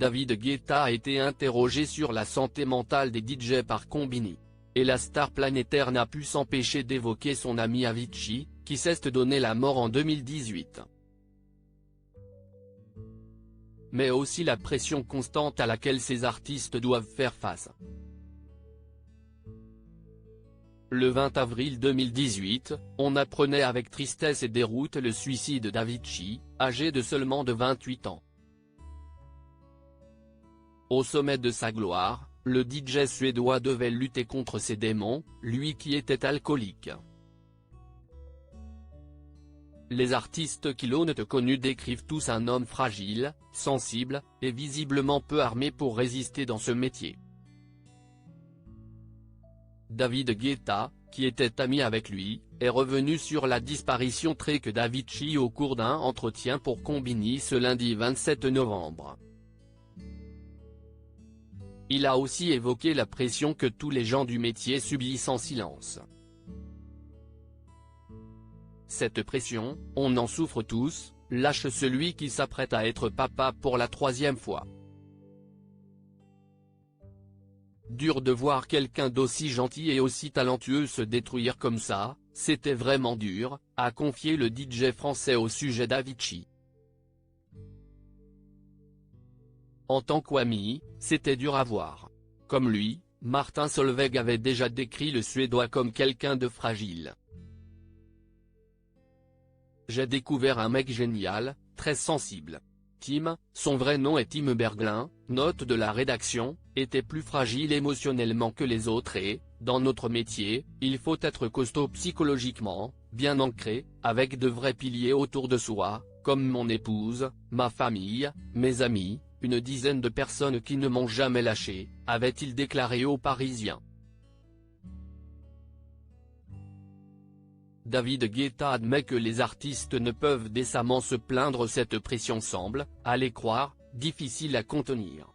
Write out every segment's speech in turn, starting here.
David Guetta a été interrogé sur la santé mentale des DJ par Combini. Et la star planétaire n'a pu s'empêcher d'évoquer son ami Avicii, qui s'est donné la mort en 2018. Mais aussi la pression constante à laquelle ces artistes doivent faire face. Le 20 avril 2018, on apprenait avec tristesse et déroute le suicide d'Avicii, âgé de seulement de 28 ans. Au sommet de sa gloire, le DJ suédois devait lutter contre ses démons, lui qui était alcoolique. Les artistes qui l'ont connu décrivent tous un homme fragile, sensible, et visiblement peu armé pour résister dans ce métier. David Guetta, qui était ami avec lui, est revenu sur la disparition tragique d'Avicii au cours d'un entretien pour Combini ce lundi 27 novembre. Il a aussi évoqué la pression que tous les gens du métier subissent en silence. Cette pression, on en souffre tous, lâche celui qui s'apprête à être papa pour la 3e fois. Dur de voir quelqu'un d'aussi gentil et aussi talentueux se détruire comme ça, c'était vraiment dur, a confié le DJ français au sujet d'Avicii. En tant qu'ami, c'était dur à voir. Comme lui, Martin Solveig avait déjà décrit le Suédois comme quelqu'un de fragile. J'ai découvert un mec génial, très sensible. Tim, son vrai nom est Tim Berglin, note de la rédaction, était plus fragile émotionnellement que les autres et, dans notre métier, il faut être costaud psychologiquement, bien ancré, avec de vrais piliers autour de soi, comme mon épouse, ma famille, mes amis, une dizaine de personnes qui ne m'ont jamais lâché, avait-il déclaré aux Parisiens. David Guetta admet que les artistes ne peuvent décemment se plaindre. Cette pression semble, à les croire, difficile à contenir.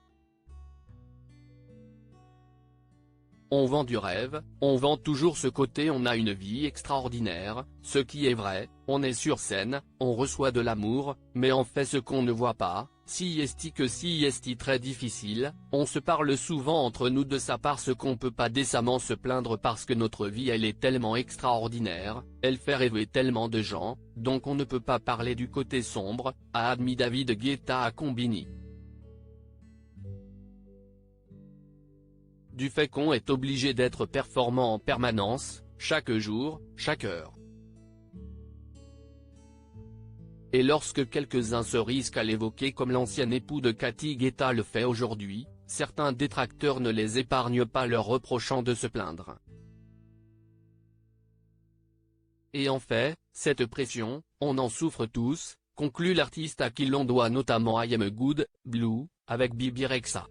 On vend du rêve, on vend toujours ce côté on a une vie extraordinaire, ce qui est vrai, on est sur scène, on reçoit de l'amour, mais on fait ce qu'on ne voit pas, si est que si est très difficile, on se parle souvent entre nous de ça parce qu'on peut pas décemment se plaindre parce que notre vie elle est tellement extraordinaire, elle fait rêver tellement de gens, donc on ne peut pas parler du côté sombre, a admis David Guetta à Combini. Du fait qu'on est obligé d'être performant en permanence, chaque jour, chaque heure. Et lorsque quelques-uns se risquent à l'évoquer comme l'ancien époux de Cathy Guetta le fait aujourd'hui, certains détracteurs ne les épargnent pas leur reprochant de se plaindre. Et en fait, cette pression, on en souffre tous, conclut l'artiste à qui l'on doit notamment I Am Good, Blue, avec Bibi Rexha.